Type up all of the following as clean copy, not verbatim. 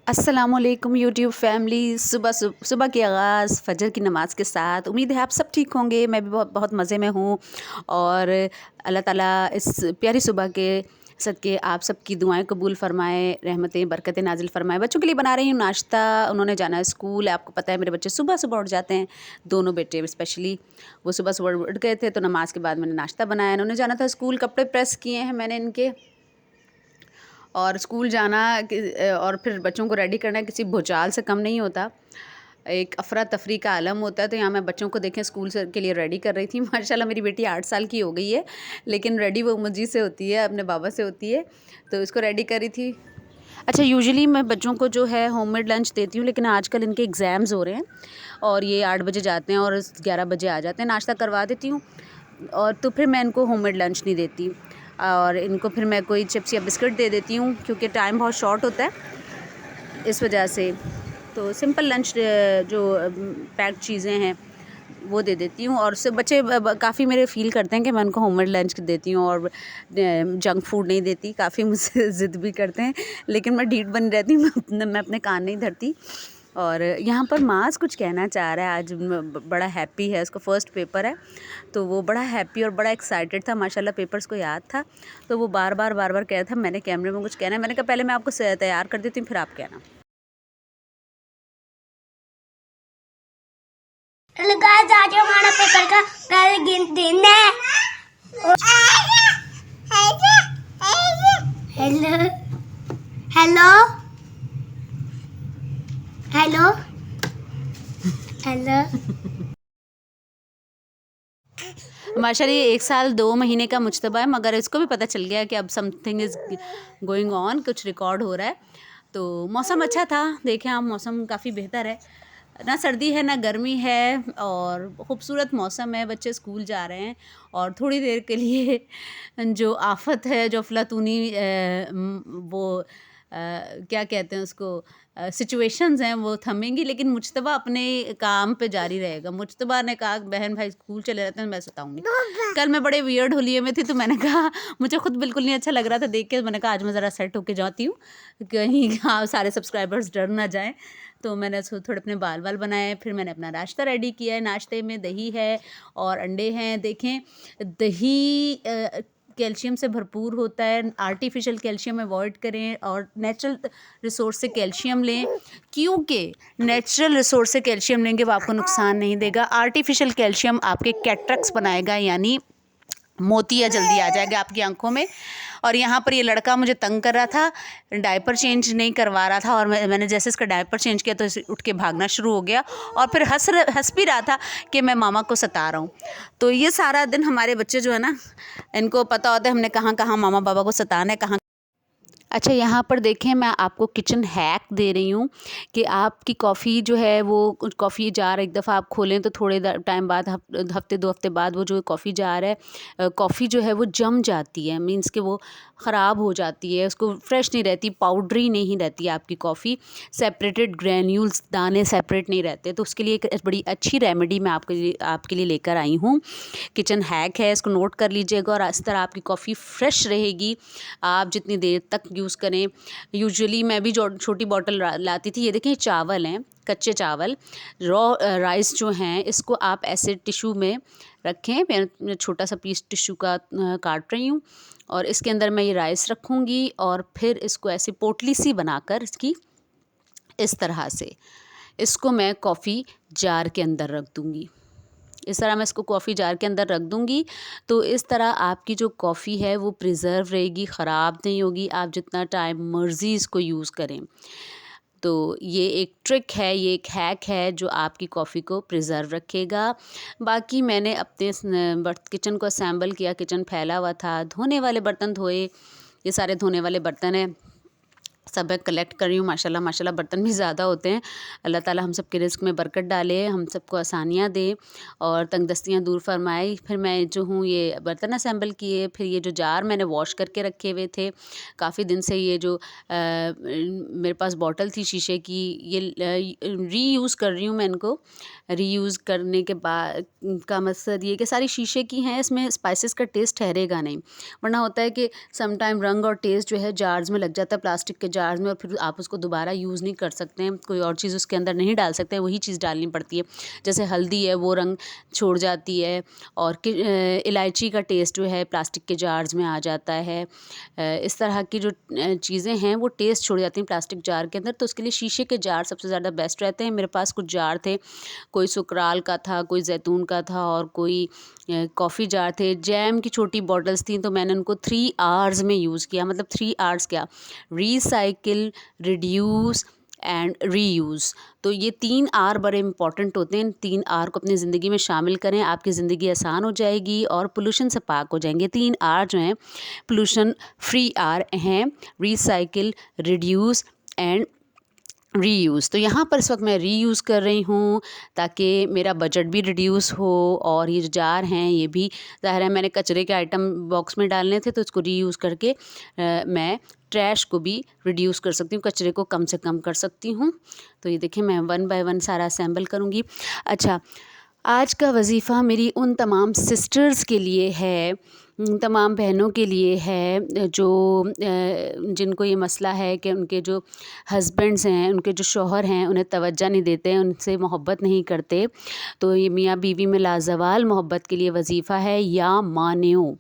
अस्सलामुअलैकुम YouTube family. सुबह की आगाज़ फ़जर की नमाज़ के साथ। उम्मीद है आप सब ठीक होंगे। मैं भी बहुत बहुत मज़े में हूँ और अल्लाह ताला इस प्यारी सुबह के सदके आप सब की दुआएं कबूल फ़रमाए, रहमतें बरकतें नाज़िल फ़रमाए। बच्चों के लिए बना रही हूँ नाश्ता। उन्होंने जाना है स्कूल। आपको पता है मेरे बच्चे सुबह सुबह उठ जाते हैं, दोनों बेटे स्पेशली। वो सुबह सुबह उठ गए थे तो नमाज़ के बाद मैंने नाश्ता बनाया। इन्होंने जाना था स्कूल, कपड़े प्रेस किए हैं मैंने इनके, और स्कूल जाना और फिर बच्चों को रेडी करना किसी भूचाल से कम नहीं होता। एक अफरा तफरी का आलम होता है। तो यहाँ मैं बच्चों को देखें स्कूल से के लिए रेडी कर रही थी। माशाल्लाह मेरी बेटी 8 साल की हो गई है, लेकिन रेडी वो मुझी से होती है, अपने बाबा से होती है। तो इसको रेडी करी थी। अच्छा, यूजुअली मैं बच्चों को जो है होममेड लंच देती हूँ, लेकिन आजकल इनके एग्ज़ाम्स हो रहे हैं और ये 8 बजे जाते हैं और 11 बजे आ जाते हैं। नाश्ता करवा देती हूँ और तो फिर मैं इनको होममेड लंच नहीं देती, और इनको फिर मैं कोई चिप्स या बिस्किट दे देती हूँ, क्योंकि टाइम बहुत शॉर्ट होता है इस वजह से। तो सिंपल लंच जो पैक्ड चीज़ें हैं वो दे देती हूँ। और उससे बच्चे काफ़ी मेरे फ़ील करते हैं कि मैं उनको होममेड लंच देती हूँ और जंक फूड नहीं देती। काफ़ी मुझसे ज़िद भी करते हैं, लेकिन मैं ढीठ बनी रहती हूँ। मैं अपने कान नहीं धरती। और यहाँ पर माज़ कुछ कहना चाह रहा है। आज बड़ा हैप्पी है, उसका फ़र्स्ट पेपर है, तो वो बड़ा हैप्पी और बड़ा एक्साइटेड था। माशाल्लाह पेपर्स को याद था, तो वो बार बार कह रहा था मैंने कैमरे में कुछ कहना है। मैंने कहा पहले मैं आपको तैयार कर देती हूँ, फिर आप कहना। हेलो गाइस, आज हमारा पेपर का पहले दिन है। Hello hello hello hello. माशाल्लाह ये 1 साल 2 महीने का मुज्तबा है, मगर इसको भी पता चल गया कि अब समथिंग इज़ गोइंग ऑन, कुछ रिकॉर्ड हो रहा है। तो मौसम अच्छा था, देखें आप, मौसम काफ़ी बेहतर है, ना सर्दी है ना गर्मी है, और खूबसूरत मौसम है। बच्चे स्कूल जा रहे हैं और थोड़ी देर के लिए जो आफत है, जो अफलातूनी वो क्या कहते हैं उसको, सिचुएशंस हैं वो थमेंगी, लेकिन मुज्तबा अपने काम पे जारी रहेगा। मुज्तबा ने कहा बहन भाई स्कूल चले जाते हैं, मैं सताऊंगी। कल मैं बड़े वियर्ड होलिये में थी, तो मैंने कहा मुझे खुद बिल्कुल नहीं अच्छा लग रहा था देख के। मैंने कहा आज मैं ज़रा सेट होके जाती हूँ, कहीं हाँ सारे सब्सक्राइबर्स डर ना जाएं। तो मैंने थोड़े अपने बाल बनाए, फिर मैंने अपना नाश्ता रेडी किया है। नाश्ते में दही है और अंडे हैं। देखें, दही कैल्शियम से भरपूर होता है। आर्टिफिशियल कैल्शियम अवॉइड करें और नेचुरल रिसोर्स से कैल्शियम लें, क्योंकि नेचुरल रिसोर्स से कैल्शियम लेंगे वो आपको नुकसान नहीं देगा। आर्टिफिशियल कैल्शियम आपके कैटरेक्ट्स बनाएगा, यानी मोतिया जल्दी आ जाएगा आपकी आंखों में। और यहाँ पर ये लड़का मुझे तंग कर रहा था, डायपर चेंज नहीं करवा रहा था, और मैंने जैसे इसका डायपर चेंज किया तो उठ के भागना शुरू हो गया, और फिर हंस भी रहा था कि मैं मामा को सता रहा हूँ। तो ये सारा दिन हमारे बच्चे जो है ना, इनको पता होता है हमने कहाँ कहाँ मामा बाबा को सताना है, कहाँ। अच्छा, यहाँ पर देखें, मैं आपको किचन हैक दे रही हूँ कि आपकी कॉफ़ी जो है वो कॉफ़ी जार एक दफ़ा आप खोलें तो थोड़े टाइम बाद, हफ्ते 2 हफ्ते बाद, वो जो कॉफ़ी जार है, कॉफ़ी जो है वो जम जाती है, मीन्स कि वो ख़राब हो जाती है, उसको फ्रेश नहीं रहती, पाउडरी नहीं रहती आपकी कॉफ़ी, सेपरेटेड ग्रैन्यूल्स, दाने सेपरेट नहीं रहते। तो उसके लिए एक बड़ी अच्छी रेमेडी मैं आपके लिए लेकर आई हूँ। किचन हैक है, इसको नोट कर लीजिएगा, और इस तरह आपकी कॉफ़ी फ्रेश रहेगी आप जितनी देर तक यूज़ करें। यूजुअली मैं भी जो छोटी बॉटल लाती थी। ये देखें, चावल हैं, कच्चे चावल, रॉ राइस जो हैं, इसको आप ऐसे टिश्यू में रखें। मैं छोटा सा पीस टिश्यू का काट रही हूँ, और इसके अंदर मैं ये राइस रखूँगी, और फिर इसको ऐसे पोटली सी बनाकर इसकी इस तरह से इसको मैं कॉफ़ी जार के अंदर रख दूँगी। इस तरह मैं इसको कॉफ़ी जार के अंदर रख दूँगी, तो इस तरह आपकी जो कॉफ़ी है वो प्रिज़र्व रहेगी, ख़राब नहीं होगी, आप जितना टाइम मर्ज़ी इसको यूज़ करें। तो ये एक ट्रिक है, ये एक हैक है जो आपकी कॉफ़ी को प्रिज़र्व रखेगा। बाकी मैंने अपने किचन को असेंबल किया, किचन फैला हुआ था, धोने वाले बर्तन धोए, ये सारे धोने वाले बर्तन हैं, सब मैं कलेक्ट कर रही हूँ। माशाल्लाह माशाल्लाह बर्तन भी ज़्यादा होते हैं। अल्लाह ताला हम सब के रिज़्क़ में बरकत डाले, हम सबको आसानियाँ दे और तंगदस्तियाँ दूर फरमाए। फिर मैं जो हूँ ये बर्तन असेंबल किए, फिर ये जो जार मैंने वॉश करके रखे हुए थे काफ़ी दिन से, ये जो मेरे पास बॉटल थी शीशे की, ये रीयूज़ कर रही हूँ मैं इनको। रीयूज़ करने के बाद का मकसद ये कि सारी शीशे की हैं, इसमें स्पाइसेस का टेस्ट ठहरेगा नहीं, वरना होता है कि सम टाइम रंग और टेस्ट जो है जार्स में लग जाता है, प्लास्टिक के जार्स में और फिर आप उसको दोबारा यूज़ नहीं कर सकते हैं, कोई और चीज़ उसके अंदर नहीं डाल सकते हैं, वही चीज़ डालनी पड़ती है। जैसे हल्दी है वो रंग छोड़ जाती है, और इलायची का टेस्ट जो है प्लास्टिक के जार्स में आ जाता है। इस तरह की जो चीज़ें हैं वो टेस्ट छोड़ जाती हैं प्लास्टिक जार के अंदर, तो उसके लिए शीशे के जार सबसे ज़्यादा बेस्ट रहते हैं। मेरे पास कुछ जार थे, कोई सुकराल का था, कोई जैतून का था, और कोई कॉफ़ी जार थे। जैम की छोटी बॉटल्स थी, तो मैंने उनको 3 आवर्स में यूज़ किया। मतलब 3 आवर्स क्या, रीसाइकिल, रिड्यूस एंड रीयूज़। तो ये 3 आर बड़े इंपॉर्टेंट होते हैं। इन 3 आर को अपनी ज़िंदगी में शामिल करें, आपकी ज़िंदगी आसान हो जाएगी और पोल्यूशन से पाक हो जाएंगे। 3 आर जो हैं पोल्यूशन फ्री आर हैं, रीसाइकिल, रिड्यूस एंड रीयूज़। तो यहाँ पर इस वक्त मैं रीयूज़ कर रही हूँ ताकि मेरा बजट भी रिड्यूस हो, और ये जो जार हैं ये भी ज़ाहिर है मैंने कचरे के आइटम बॉक्स में डालने थे, तो इसको रीयूज़ करके मैं ट्रैश को भी रिड्यूस कर सकती हूँ, कचरे को कम से कम कर सकती हूँ। तो ये देखिए मैं 1 बाय 1 सारा असेंबल करूँगी। अच्छा, आज का वजीफ़ा मेरी उन तमाम सिस्टर्स के लिए है, तमाम बहनों के लिए है जो जिनको ये मसला है कि उनके जो हस्बैंड्स हैं, उनके जो शौहर हैं उन्हें तवज्जो नहीं देते हैं, उनसे मोहब्बत नहीं करते। तो ये मियाँ बीवी में लाजवाल मोहब्बत के लिए वजीफ़ा है, या मानियो।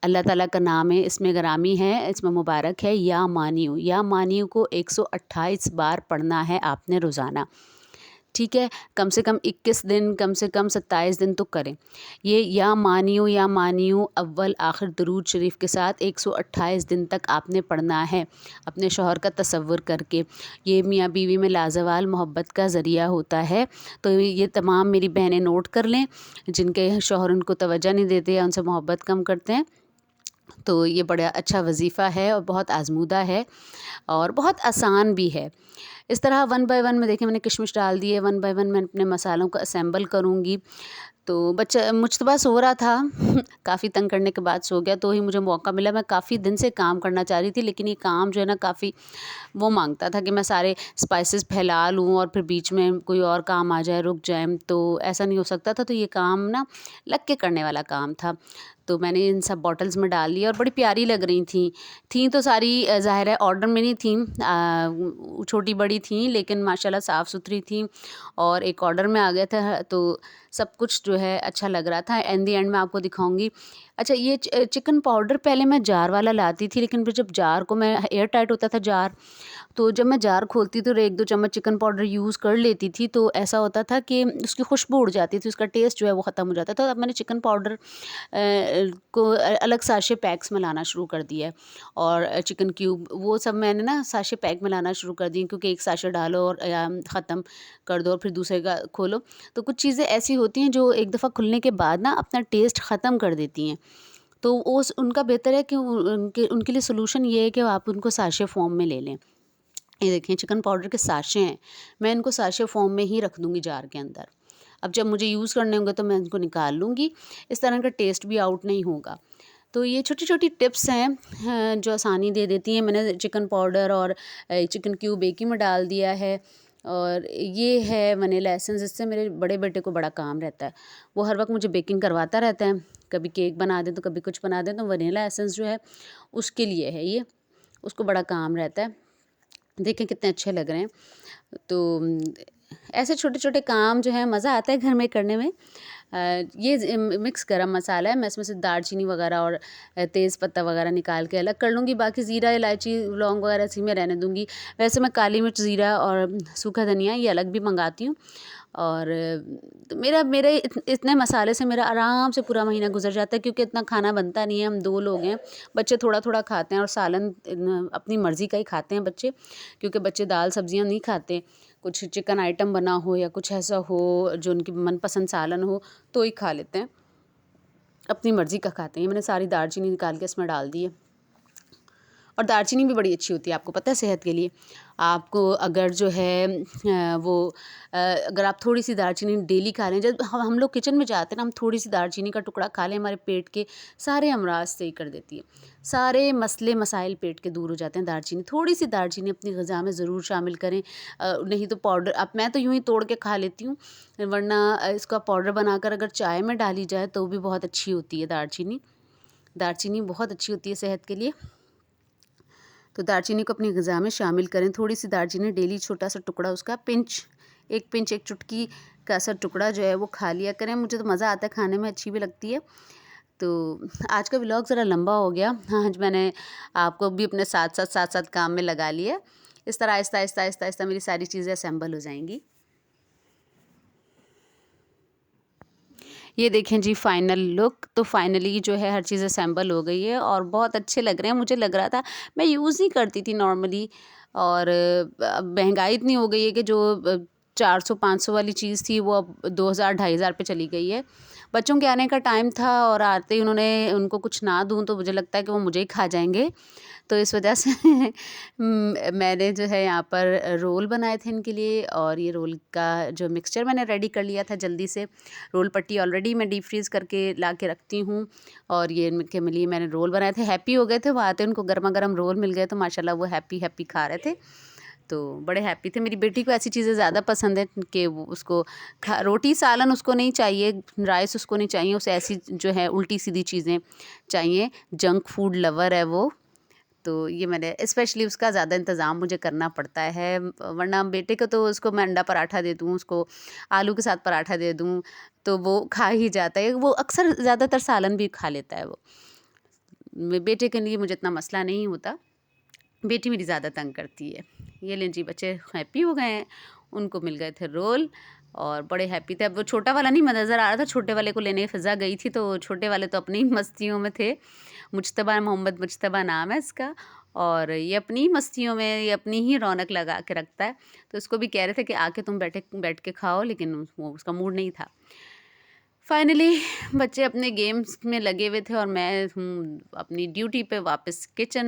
अल्लाह ताला का नाम है, इसमें ग्रामी है, इसमें मुबारक है, या मानियो। या मानियो को 128 बार पढ़ना है आपने रोज़ाना, ठीक है। कम से कम 21 दिन, कम से कम 27 दिन तो करें। ये या मानियो अव्वल आखिर दरूद शरीफ के साथ 128 दिन तक आपने पढ़ना है, अपने शौहर का तसव्वुर करके। ये मियाँ बीवी में लाजवाल मोहब्बत का ज़रिया होता है। तो ये तमाम मेरी बहनें नोट कर लें, जिनके शौहर उनको तवज्जो नहीं देते या उनसे मोहब्बत कम करते हैं। तो ये बड़ा अच्छा वजीफ़ा है और बहुत आजमूदा है और बहुत आसान भी है। इस तरह 1 बाय 1 में देखिए मैंने किशमिश डाल दी है। 1 बाय 1 मैं अपने मसालों को असेंबल करूँगी। तो बच्चा मुज्तबा सो रहा था काफ़ी तंग करने के बाद सो गया, तो ही मुझे मौका मिला। मैं काफ़ी दिन से काम करना चाह रही थी, लेकिन ये काम जो है ना काफ़ी वो मांगता था कि मैं सारे स्पाइसेस फैला लूँ और फिर बीच में कोई और काम आ जाए, रुक जाए, तो ऐसा नहीं हो सकता था। तो ये काम ना लग के करने वाला काम था। तो मैंने इन सब बॉटल्स में डाल लिया और बड़ी प्यारी लग रही थी तो सारी ज़ाहिर है ऑर्डर में नहीं थी, छोटी बड़ी थी, लेकिन माशाल्लाह साफ़ सुथरी थी और एक ऑर्डर में आ गया था, तो सब कुछ जो है अच्छा लग रहा था। इन द एंड मैं आपको दिखाऊंगी। अच्छा, ये चिकन पाउडर पहले मैं जार वाला लाती थी, लेकिन फिर जब जार को मैं एयर टाइट होता था जार, तो जब मैं जार खोलती तो 1-2 चम्मच चिकन पाउडर यूज़ कर लेती थी, तो ऐसा होता था कि उसकी खुशबू उड़ जाती थी, उसका टेस्ट जो है वो ख़त्म हो जाता था। अब मैंने चिकन पाउडर को अलग साशे पैक्स में लाना शुरू कर दिया है, और चिकन क्यूब वो सब मैंने ना साशे पैक में लाना शुरू कर दी, क्योंकि एक साशे डालो और ख़त्म कर दो और फिर दूसरे का खोलो। तो कुछ चीज़ें ऐसी होती हैं जो एक दफ़ा खुलने के बाद ना अपना टेस्ट ख़त्म कर देती हैं। तो उनका बेहतर है कि उनके लिए सोल्यूशन ये है कि आप उनको साशे फॉर्म में ले लें। ये देखिए चिकन पाउडर के साशे हैं, मैं इनको साशे फॉर्म में ही रख दूँगी जार के अंदर। अब जब मुझे यूज़ करने होंगे तो मैं इनको निकाल लूँगी, इस तरह का टेस्ट भी आउट नहीं होगा। तो ये छोटी-छोटी टिप्स हैं जो आसानी दे देती हैं। मैंने चिकन पाउडर और चिकन क्यूब एक ही में डाल दिया है, और ये है वनीला एसेंस, जिससे मेरे बड़े बेटे को बड़ा काम रहता है। वो हर वक्त मुझे बेकिंग करवाता रहता है, कभी केक बना दें तो कभी कुछ बना दें, तो वनीला एसेंस जो है उसके लिए है ये, उसको बड़ा काम रहता है। देखें कितने अच्छे लग रहे हैं। तो ऐसे छोटे-छोटे काम जो हैं मज़ा आता है घर में करने में। ये मिक्स गरम मसाला है, मैं इसमें से दालचीनी वगैरह और तेज़ पत्ता वगैरह निकाल के अलग कर लूँगी, बाकी ज़ीरा, इलायची, लौंग वगैरह इसी में रहने दूँगी। वैसे मैं काली मिर्च, ज़ीरा और सूखा धनिया ये अलग भी मंगाती हूँ, और तो मेरे इतने मसाले से मेरा आराम से पूरा महीना गुजर जाता है, क्योंकि इतना खाना बनता नहीं है, हम 2 लोग हैं, बच्चे थोड़ा-थोड़ा खाते हैं और सालन अपनी मर्ज़ी का ही खाते हैं बच्चे, क्योंकि बच्चे दाल सब्जियाँ नहीं खाते। कुछ चिकन आइटम बना हो या कुछ ऐसा हो जो उनकी मनपसंद सालन हो तो ही खा लेते हैं, अपनी मर्ज़ी का खाते हैं। मैंने सारी दालचीनी निकाल के इसमें डाल दी है, और दालचीनी भी बड़ी अच्छी होती है, आपको पता है, सेहत के लिए। आपको अगर जो है अगर आप थोड़ी सी दालचीनी डेली खा लें, जब हम लोग किचन में जाते हैं ना, हम थोड़ी सी दालचीनी का टुकड़ा खा लें, हमारे पेट के सारे अमराज सही कर देती है, सारे मसले मसाइल पेट के दूर हो जाते हैं दालचीनी। थोड़ी सी दालचीनी अपनी ग़िज़ा में ज़रूर शामिल करें। नहीं तो पाउडर, अब मैं तो यूँ ही तोड़ के खा लेती हूँ, वरना इसका पाउडर बनाकर अगर चाय में डाली जाए तो भी बहुत अच्छी होती है दालचीनी। दालचीनी बहुत अच्छी होती है सेहत के लिए। तो दालचीनी को अपनी ग़िज़ा में शामिल करें। थोड़ी सी दालचीनी डेली, छोटा सा टुकड़ा उसका, एक चुटकी का सा टुकड़ा जो है वो खा लिया करें। मुझे तो मज़ा आता है खाने में, अच्छी भी लगती है। तो आज का व्लॉग ज़रा लंबा हो गया। हाँ, आज मैंने आपको भी अपने साथ साथ काम में लगा लिया। इस तरह आहिस्ता मेरी सारी चीज़ें असेंबल हो जाएंगी। ये देखें जी फाइनल लुक। तो फाइनली जो है हर चीज़ असेंबल हो गई है और बहुत अच्छे लग रहे हैं। मुझे लग रहा था, मैं यूज़ नहीं करती थी नॉर्मली, और अब महंगाई इतनी हो गई है कि जो 400-500 वाली चीज़ थी वो अब 2000-2500 पे चली गई है। बच्चों के आने का टाइम था और आते ही उनको कुछ ना दूँ तो मुझे लगता है कि वो मुझे ही खा जाएंगे। तो इस वजह से मैंने जो है यहाँ पर रोल बनाए थे इनके लिए, और ये रोल का जो मिक्सचर मैंने रेडी कर लिया था जल्दी से। रोल पट्टी ऑलरेडी मैं डीप फ्रीज़ करके ला के रखती हूँ, और ये इनके लिए मैंने रोल बनाए थे। हैप्पी हो गए थे, वो आते उनको गर्मा गर्म रोल मिल गए तो माशाल्लाह वो हैप्पी खा रहे थे। तो बड़े हैप्पी थे। मेरी बेटी को ऐसी चीज़ें ज़्यादा पसंद है कि वो उसको रोटी सालन उसको नहीं चाहिए, राइस उसको नहीं चाहिए, उसे ऐसी जो है उल्टी सीधी चीज़ें चाहिए। जंक फूड लवर है वो। तो ये मैंने स्पेशली उसका ज़्यादा इंतज़ाम मुझे करना पड़ता है, वरना बेटे को तो उसको मैं अंडा पराठा दे दूँ, उसको आलू के साथ पराठा दे दूँ तो वो खा ही जाता है। वो अक्सर ज़्यादातर सालन भी खा लेता है वो। बेटे के लिए मुझे इतना मसला नहीं होता, बेटी मेरी ज़्यादा तंग करती है। ये लें जी, बच्चे हैप्पी हो गए हैं, उनको मिल गए थे रोल और बड़े हैप्पी थे। अब वो छोटा वाला नहीं नज़र आ रहा था, छोटे वाले को लेने फ़िज़ा गई थी तो छोटे वाले तो अपनी मस्तियों में थे। मोहम्मद मुज्तबा नाम है इसका, और ये अपनी मस्तियों में, ये अपनी ही रौनक लगा के रखता है। तो इसको भी कह रहे थे कि आके तुम बैठ के खाओ, लेकिन वो उसका मूड नहीं था। फाइनली बच्चे अपने गेम्स में लगे हुए थे और मैं हूँ अपनी ड्यूटी पे वापस किचन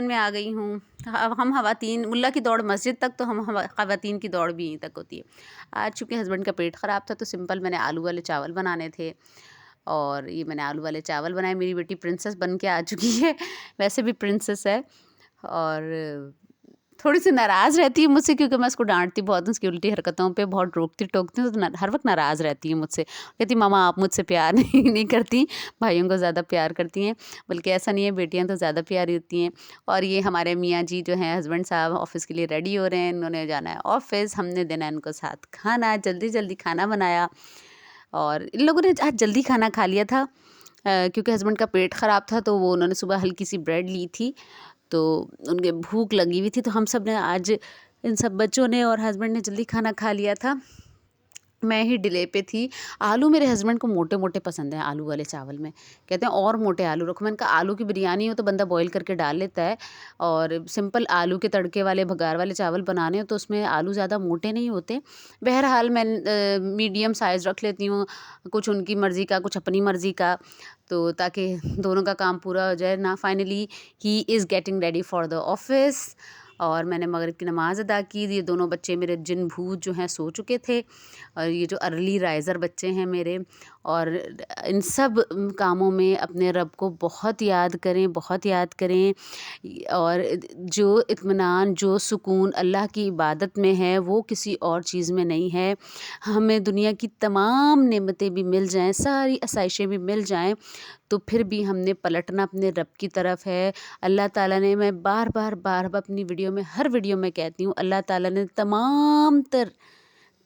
में आ गई हूँ। हम ख़वातीन, मुल्ला की दौड़ मस्जिद तक, तो हम ख़वातीन की दौड़ भी यहीं तक होती है। आज चूँकि हस्बैंड का पेट ख़राब था तो सिंपल मैंने आलू वाले चावल बनाने थे, और ये मैंने आलू वाले चावल बनाए। मेरी बेटी प्रिंसेस बन के आ चुकी है, वैसे भी प्रिंसेस है, और थोड़ी सी नाराज़ रहती है मुझसे क्योंकि मैं उसको डांटती बहुत हूँ, उसकी उल्टी हरकतों पे बहुत रोकती टोकती हूँ, तो हर वक्त नाराज़ रहती है मुझसे। कहती मामा आप मुझसे प्यार नहीं करती, भाइयों को ज़्यादा प्यार करती हैं। बल्कि ऐसा नहीं है, बेटियां तो ज़्यादा प्यारी होती हैं। और ये हमारे मियाँ जी जो हैं, हस्बैंड साहब, ऑफ़िस के लिए रेडी हो रहे हैं, इन्होंने जाना है ऑफ़िस, हमने देना है इनको साथ खाना। जल्दी खाना बनाया, और इन लोगों ने आज जल्दी खाना खा लिया था क्योंकि हस्बैंड का पेट ख़राब था, तो वो उन्होंने सुबह हल्की सी ब्रेड ली थी, तो उनके भूख लगी हुई थी, तो हम सब ने आज, इन सब बच्चों ने और हस्बैंड ने जल्दी खाना खा लिया था। मैं ही डिले पे थी। आलू मेरे हस्बैंड को मोटे मोटे पसंद हैं, आलू वाले चावल में कहते हैं और मोटे आलू रखो। मैंने कहा आलू की बिरयानी हो तो बंदा बॉईल करके डाल लेता है, और सिंपल आलू के तड़के वाले भगार वाले चावल बनाने हो तो उसमें आलू ज़्यादा मोटे नहीं होते। बहरहाल मैं मीडियम साइज़ रख लेती हूँ, कुछ उनकी मर्ज़ी का, कुछ अपनी मर्ज़ी का, तो ताकि दोनों का काम पूरा हो जाए ना। Finally he is getting ready for the office, और मैंने मगरिब की नमाज़ अदा की। ये दोनों बच्चे मेरे जिन भूत जो हैं सो चुके थे, और ये जो अर्ली राइज़र बच्चे हैं मेरे, और इन सब कामों में अपने रब को बहुत याद करें, और जो इत्मीनान, जो सुकून अल्लाह की इबादत में है वो किसी और चीज़ में नहीं है। हमें दुनिया की तमाम नेमतें भी मिल जाएं, सारी आसाइशें भी मिल जाएं, तो फिर भी हमने पलटना अपने रब की तरफ है। अल्लाह ताला ने, मैं बार बार अपनी वीडियो में, हर वीडियो में कहती हूँ, अल्लाह ताला ने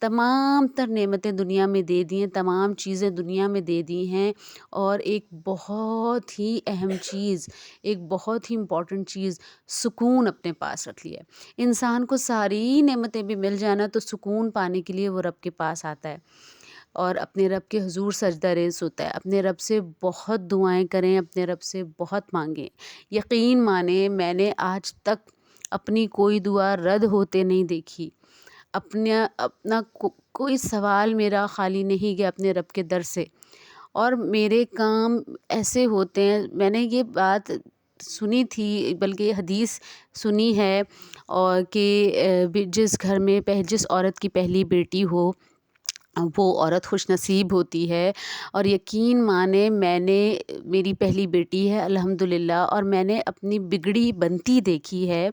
तमाम तर नेमतें दुनिया में दे दी हैं, तमाम चीज़ें दुनिया में दे दी हैं, और एक बहुत ही अहम चीज़, एक बहुत ही इम्पॉर्टेंट चीज़, सुकून अपने पास रख लिया है। इंसान को सारी नेमतें भी मिल जाना तो सुकून पाने के लिए वो रब के पास आता है, और अपने रब के हुजूर सजदा रेज़ होता है। अपने रब से बहुत दुआएं करें, अपने रब से बहुत मांगें। यकीन माने, मैंने आज तक अपनी कोई दुआ रद्द होते नहीं देखी। अपना कोई सवाल मेरा खाली नहीं गया अपने रब के दर से, और मेरे काम ऐसे होते हैं। मैंने ये बात सुनी थी, बल्कि हदीस सुनी है, और कि जिस घर में जिस औरत की पहली बेटी हो, वो औरत खुशनसीब होती है। और यकीन माने मेरी पहली बेटी है अल्हम्दुलिल्लाह, और मैंने अपनी बिगड़ी बनती देखी है।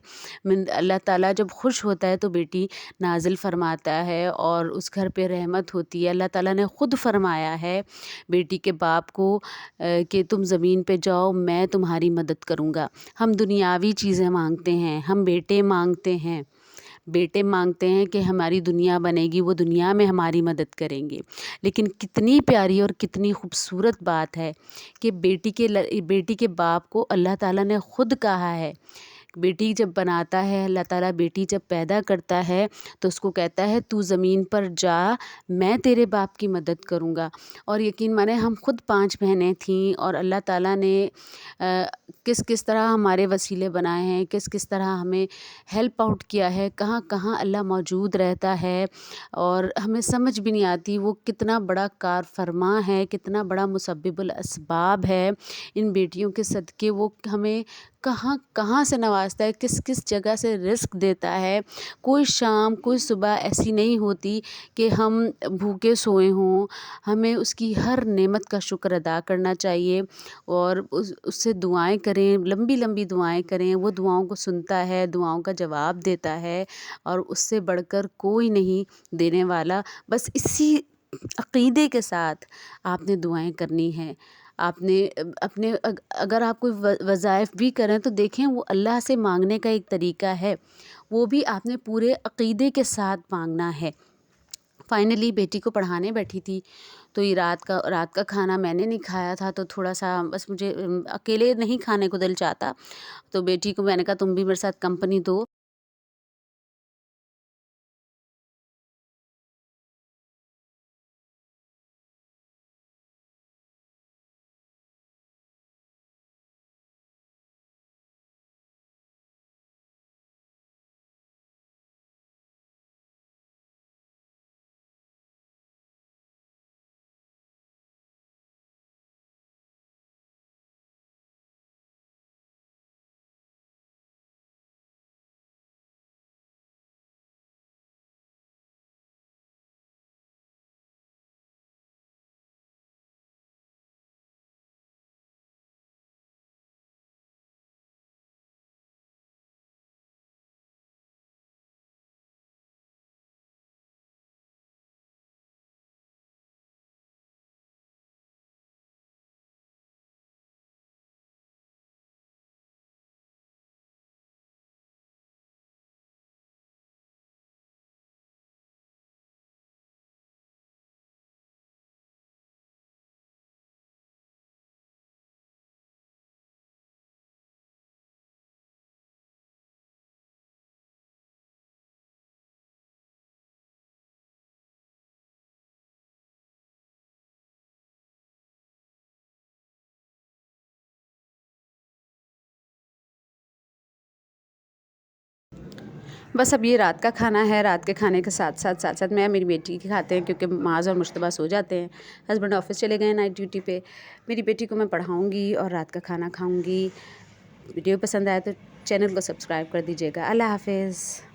अल्लाह ताला जब खुश होता है तो बेटी नाजिल फरमाता है और उस घर पे रहमत होती है। अल्लाह ताला ने ख़ुद फरमाया है बेटी के बाप को कि तुम ज़मीन पे जाओ, मैं तुम्हारी मदद करूँगा। हम दुनियावी चीज़ें मांगते हैं, हम बेटे मांगते हैं कि हमारी दुनिया बनेगी, वो दुनिया में हमारी मदद करेंगे। लेकिन कितनी प्यारी और कितनी खूबसूरत बात है कि बेटी के बाप को अल्लाह ताला ने ख़ुद कहा है। बेटी जब बनाता है अल्लाह ताला, बेटी जब पैदा करता है तो उसको कहता है तू ज़मीन पर जा, मैं तेरे बाप की मदद करूँगा। और यकीन माने हम खुद 5 बहनें थीं और अल्लाह ताला ने किस किस तरह हमारे वसीले बनाए हैं, किस किस तरह हमें हेल्प आउट किया है, कहाँ कहाँ अल्लाह मौजूद रहता है। और हमें समझ भी नहीं आती वो कितना बड़ा कार फरमा है, कितना बड़ा मुसब्बिबुल असबाब है। इन बेटियों के सदक़े वो हमें कहाँ कहाँ से नवाजता है, किस किस जगह से रिज़्क़ देता है। कोई शाम कोई सुबह ऐसी नहीं होती कि हम भूखे सोए हों। हमें उसकी हर नेमत का शुक्र अदा करना चाहिए और उससे दुआएं करें, लंबी लंबी दुआएं करें। वो दुआओं को सुनता है, दुआओं का जवाब देता है और उससे बढ़कर कोई नहीं देने वाला। बस इसी अक़ीदे के साथ आपने दुआएं करनी है। आपने अगर आप कोई वज़ाइफ भी करें तो देखें वो अल्लाह से मांगने का एक तरीका है, वो भी आपने पूरे अक़ीदे के साथ मांगना है। फाइनली बेटी को पढ़ाने बैठी थी तो ये रात का खाना मैंने नहीं खाया था, तो थोड़ा सा बस मुझे अकेले नहीं खाने को दिल चाहता, तो बेटी को मैंने कहा तुम भी मेरे साथ कंपनी दो। बस अब ये रात का खाना है, रात के खाने के साथ साथ मैं मेरी बेटी के खाते हैं क्योंकि माज़ और मुश्तबा सो जाते हैं। हस्बैंड ऑफिस चले गए हैं नाइट ड्यूटी पे। मेरी बेटी को मैं पढ़ाऊँगी और रात का खाना खाऊँगी। वीडियो पसंद आए तो चैनल को सब्सक्राइब कर दीजिएगा। अल्लाह हाफ़िज़।